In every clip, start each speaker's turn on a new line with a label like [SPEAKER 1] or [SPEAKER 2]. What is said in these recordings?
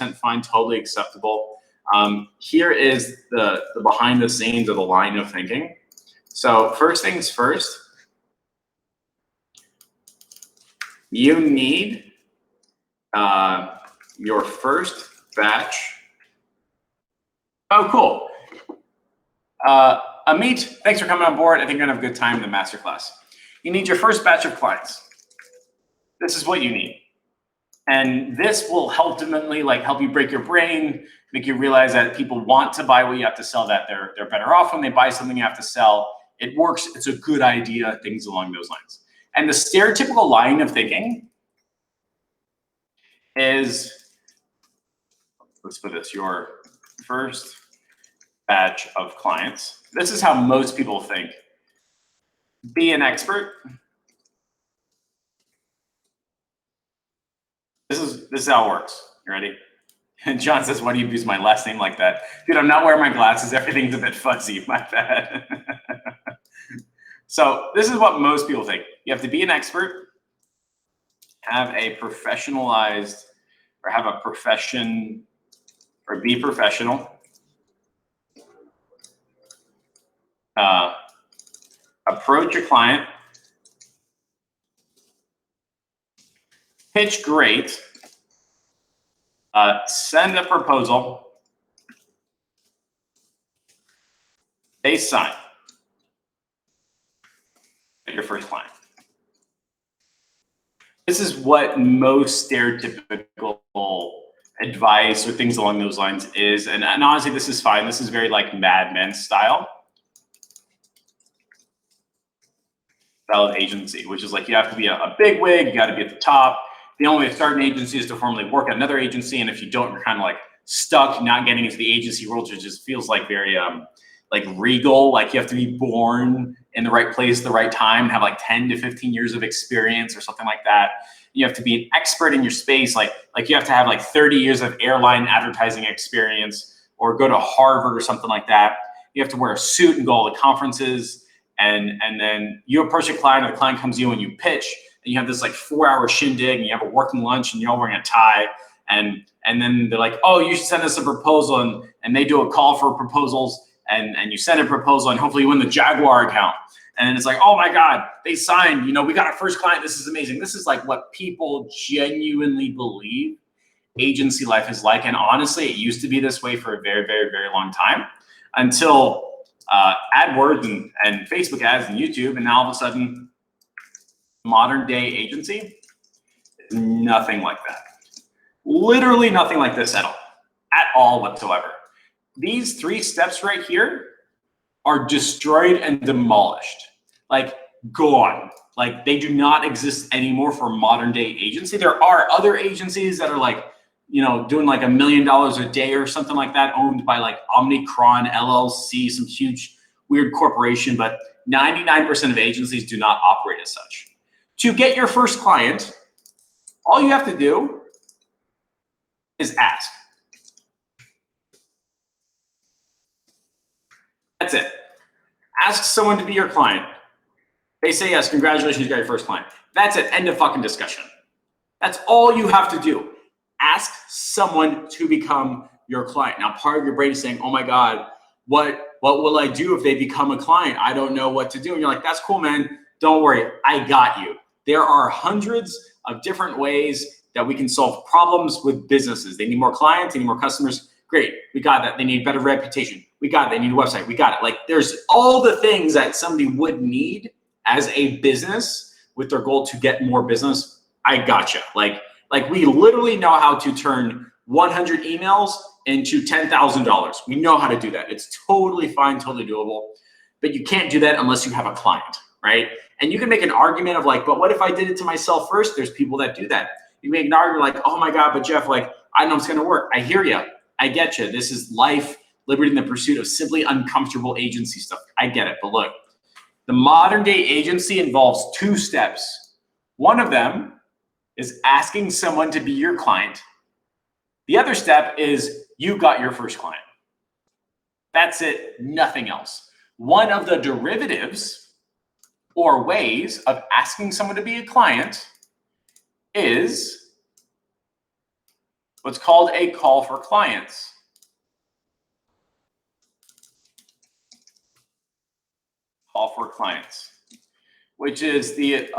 [SPEAKER 1] fine, totally acceptable. Here is the behind the scenes of the line of thinking. So first things first, you need your first batch. Oh, cool. Amit, thanks for coming on board. I think you're gonna have a good time in the masterclass. You need your first batch of clients. This is what you need. And this will ultimately help you break your brain, make you realize that people want to buy what you have to sell, that they're better off when they buy something you have to sell. It works, it's a good idea, things along those lines. And the stereotypical line of thinking is, let's put this, your first batch of clients. This is how most people think. Be an expert. This is how it works. You ready? And John says, why do you use my last name like that? Dude, I'm not wearing my glasses. Everything's a bit fuzzy, my bad. So this is what most people think. You have to be an expert, have a professionalized, or have a profession, or be professional. Approach your client. Pitch great. Send a proposal. They sign. Your first client. This is what most stereotypical advice or things along those lines is. And honestly, this is fine. This is very Mad Men style. Style of agency, which is you have to be a big wig, you got to be at the top. The only way to start an agency is to formally work at another agency, and if you don't, you're kind of stuck, not getting into the agency world, which just feels very regal. You have to be born in the right place at the right time, and have 10 to 15 years of experience or something like that. You have to be an expert in your space, you have to have 30 years of airline advertising experience, or go to Harvard or something like that. You have to wear a suit and go to all the conferences, and then you approach a client, or the client comes to you and you pitch. And you have this 4-hour shindig, and you have a working lunch, and you're all wearing a tie, and then they're like, oh, you should send us a proposal, and they do a call for proposals, and you send a proposal, and hopefully you win the Jaguar account. And it's oh my God, they signed, we got our first client, this is amazing. This is what people genuinely believe agency life is like. And honestly, it used to be this way for a very, very, very long time, until AdWords and Facebook ads and YouTube, and now all of a sudden, modern day agency is nothing like that. Literally nothing like this at all whatsoever. These 3 steps right here are destroyed and demolished, gone. They do not exist anymore for modern day agency. There are other agencies that are doing $1 million a day or something like that, owned by Omnicron LLC, some huge weird corporation, but 99% of agencies do not operate as such. To get your first client, all you have to do is ask. That's it. Ask someone to be your client. They say yes, congratulations, you got your first client. That's it, end of fucking discussion. That's all you have to do. Ask someone to become your client. Now, part of your brain is saying, oh my God, what will I do if they become a client? I don't know what to do. And you're that's cool, man. Don't worry, I got you. There are hundreds of different ways that we can solve problems with businesses. They need more clients, they need more customers. Great, we got that. They need better reputation. We got it. They need a website. We got it. There's all the things that somebody would need as a business with their goal to get more business. I gotcha. We literally know how to turn 100 emails into $10,000. We know how to do that. It's totally fine, totally doable. But you can't do that unless you have a client, right? And you can make an argument of but what if I did it to myself first? There's people that do that. You make an argument oh my God, but Jeff, I know it's gonna work. I hear you. I get you. This is life, liberty, and the pursuit of simply uncomfortable agency stuff. I get it. But look, the modern day agency involves 2 steps. One of them is asking someone to be your client. The other step is you got your first client. That's it, nothing else. One of the derivatives or ways of asking someone to be a client is what's called a call for clients. Call for clients, which is the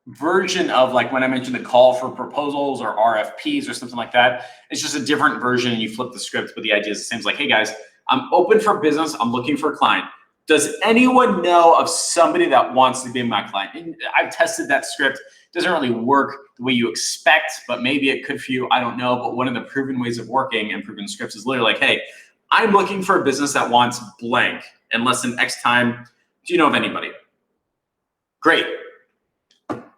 [SPEAKER 1] version of like when I mentioned the call for proposals or RFPs or something like that. It's just a different version and you flip the script, but the idea is the same. It's like, hey guys, I'm open for business. I'm looking for a client. Does anyone know of somebody that wants to be my client? And I've tested that script. It doesn't really work the way you expect, but maybe it could for you. I don't know. But one of the proven ways of working and proven scripts is literally like, hey, I'm looking for a business that wants blank in less than X time. Do you know of anybody? Great.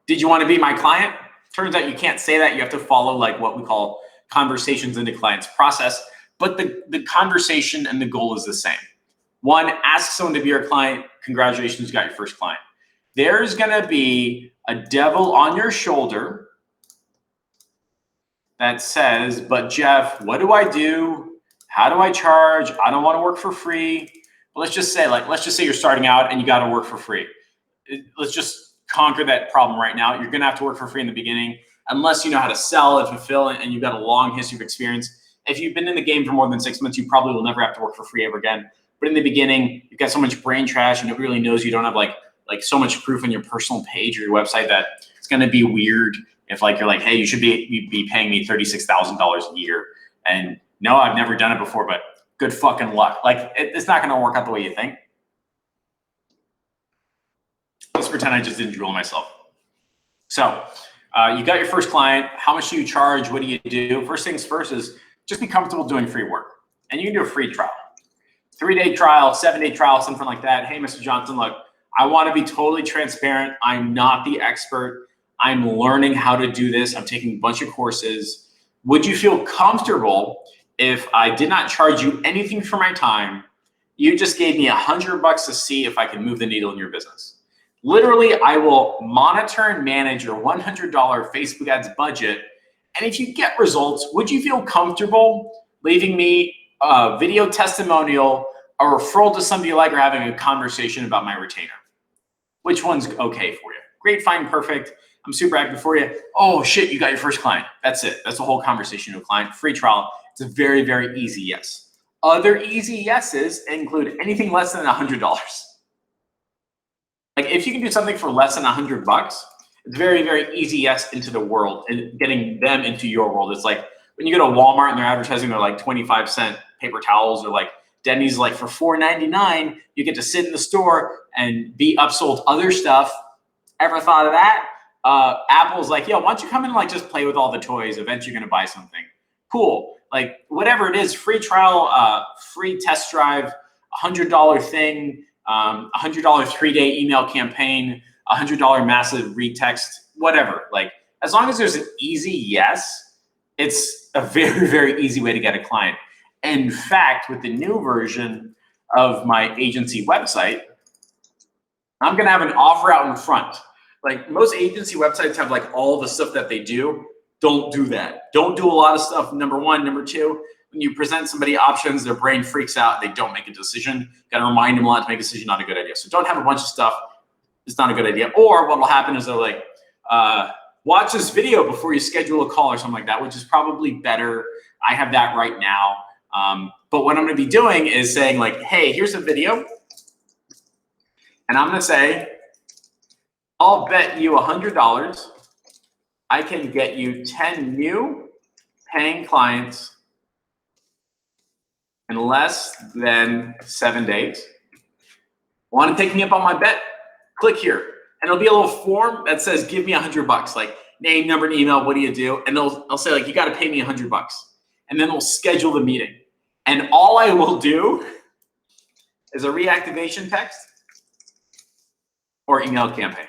[SPEAKER 1] Did you want to be my client? Turns out you can't say that. You have to follow like what we call conversations into clients process. But the conversation and the goal is the same. One, ask someone to be your client. Congratulations, you got your first client. There's going to be a devil on your shoulder that says, but Jeff, what do I do? How do I charge? I don't want to work for free. But let's just say you're starting out and you got to work for free. Let's just conquer that problem right now. You're going to have to work for free in the beginning unless you know how to sell and fulfill and you've got a long history of experience. If you've been in the game for more than 6 months, you probably will never have to work for free ever again. But in the beginning, you've got so much brain trash and nobody really knows you don't have like so much proof on your personal page or your website that it's going to be weird if like you're like, hey, you should be paying me $36,000 a year. And no, I've never done it before, but good fucking luck. Like it's not going to work out the way you think. Let's pretend I just didn't drill myself. So you got your first client. How much do you charge? What do you do? First things first is just be comfortable doing free work. And you can do a free trial. 3-day trial, 7-day trial, something like that. Hey, Mr. Johnson, look, I want to be totally transparent. I'm not the expert. I'm learning how to do this. I'm taking a bunch of courses. Would you feel comfortable if I did not charge you anything for my time? You just gave me $100 to see if I can move the needle in your business. Literally, I will monitor and manage your $100 Facebook ads budget. And if you get results, would you feel comfortable leaving me a video testimonial, a referral to somebody you like, or having a conversation about my retainer? Which one's okay for you? Great, fine, perfect. I'm super happy for you. Oh shit, you got your first client. That's it. That's the whole conversation to a client. Free trial. It's a very, very easy yes. Other easy yeses include anything less than $100. Like if you can do something for less than $100, it's very, very easy yes into the world and getting them into your world. It's like when you go to Walmart and they're advertising their like 25-cent paper towels, or like Denny's like for $4.99, you get to sit in the store and be upsold other stuff. Ever thought of that? Apple's like, yo, why don't you come in and like just play with all the toys? Eventually you're gonna buy something. Cool. Like whatever it is, free trial, free test drive, $100 thing, $100 3-day email campaign, $100 massive retext, whatever. Like as long as there's an easy yes, it's a very, very easy way to get a client. In fact, with the new version of my agency website, I'm gonna have an offer out in front. Like most agency websites have like all the stuff that they do. Don't do that. Don't do a lot of stuff, number one. Number two, when you present somebody options, their brain freaks out. They don't make a decision. Got to remind them a lot to make a decision, not a good idea. So don't have a bunch of stuff. It's not a good idea. Or what will happen is they're like, watch this video before you schedule a call or something like that, which is probably better. I have that right now. But what I'm going to be doing is saying like, hey, here's a video. And I'm going to say, I'll bet you $100 I can get you 10 new paying clients in less than 7 days. Want to take me up on my bet? Click here. And it'll be a little form that says, give me $100. Like name, number, and email, what do you do? And they'll say like, you got to pay me $100. And then we'll schedule the meeting. And all I will do is a reactivation text or email campaign,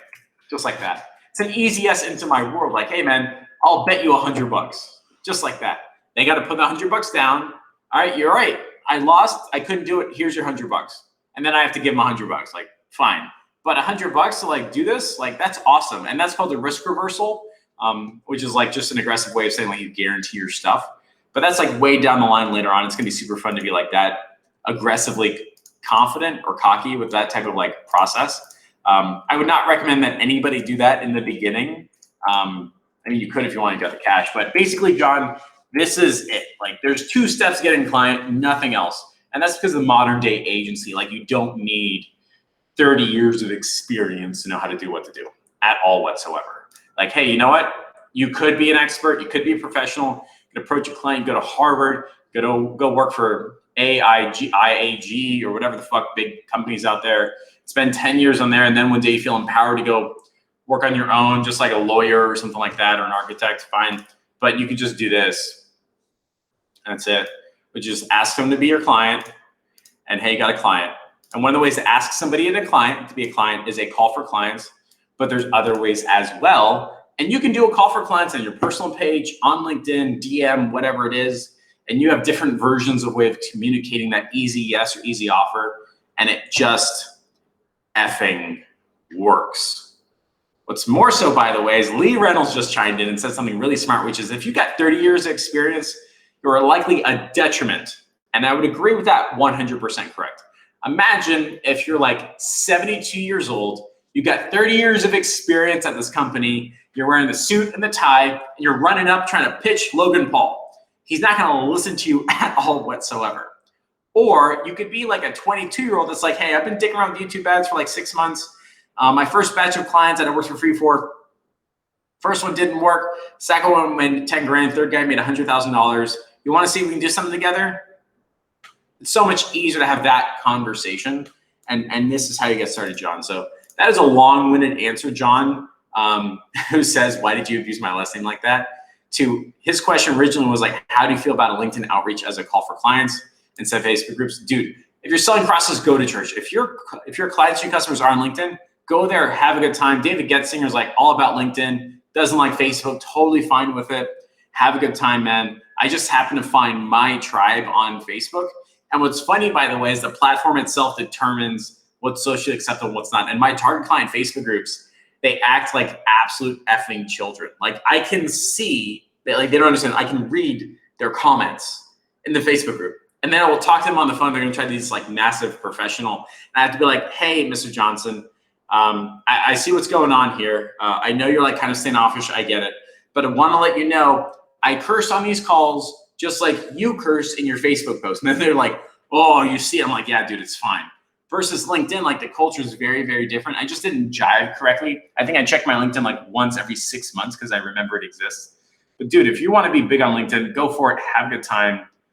[SPEAKER 1] just like that. It's an easy yes into my world. Like, hey man, I'll bet you $100, just like that. They got to put the $100 down. All right, you're right. I lost. I couldn't do it. Here's your $100. And then I have to give them $100. Like, fine. But $100 to like do this, like that's awesome. And that's called the risk reversal, which is like just an aggressive way of saying like you guarantee your stuff. But that's like way down the line later on. It's gonna be super fun to be like that aggressively confident or cocky with that type of like process. I would not recommend that anybody do that in the beginning. I mean, you could if you want to get the cash, but basically, John, This is it. Like there's 2 steps to getting a client, nothing else. And that's because of the modern day agency. Like you don't need 30 years of experience to know how to do what to do at all whatsoever. Like, hey, you know what? You could be an expert. You could be a professional. You could approach a client, go to Harvard, go work for IAG or whatever the fuck big companies out there. Spend 10 years on there, and then one day you feel empowered to go work on your own, just like a lawyer or something like that, or an architect, fine. But you could just do this. That's it. But just ask them to be your client, and hey, you got a client. And one of the ways to ask somebody to be a client is a call for clients, but there's other ways as well. And you can do a call for clients on your personal page, on LinkedIn, DM, whatever it is. And you have different versions of way of communicating that easy yes or easy offer. And it just effing works. What's more so, by the way, is Lee Reynolds just chimed in and said something really smart, which is if you got 30 years of experience, you're likely a detriment. And I would agree with that 100% correct. Imagine if you're like 72 years old, you got 30 years of experience at this company, you're wearing the suit and the tie, and you're running up trying to pitch Logan Paul. He's not going to listen to you at all whatsoever. Or you could be like a 22-year-old that's like, hey, I've been dicking around with YouTube ads for like 6 months. My first batch of clients that I worked for free for, first one didn't work. Second one made 10 grand. Third guy made $100,000. You want to see if we can do something together? It's so much easier to have that conversation. And this is how you get started, John. So that is a long-winded answer, John, who says, why did you abuse my last name like that? To his question originally was like, how do you feel about a LinkedIn outreach as a call for clients instead of Facebook groups? Dude, if you're selling crosses, go to church. If your clients, your customers are on LinkedIn, go there, have a good time. David Getzinger is like all about LinkedIn, doesn't like Facebook, totally fine with it. Have a good time, man. I just happen to find my tribe on Facebook. And what's funny, by the way, is the platform itself determines what's socially acceptable, what's not. And my target client Facebook groups, they act like absolute effing children. Like I can see that, like they don't understand. I can read their comments in the Facebook group. And then I will talk to them on the phone. They're gonna try these like massive professional. And I have to be like, hey, Mr. Johnson, I see what's going on here. I know you're like kind of standoffish, I get it. But I wanna let you know, I curse on these calls just like you curse in your Facebook post. And then they're like, oh, you see, I'm like, yeah, dude, it's fine. Versus LinkedIn, like the culture is very, very different. I just didn't jive correctly. I think I check my LinkedIn like once every 6 months because I remember it exists. But dude, if you want to be big on LinkedIn, go for it. Have a good time.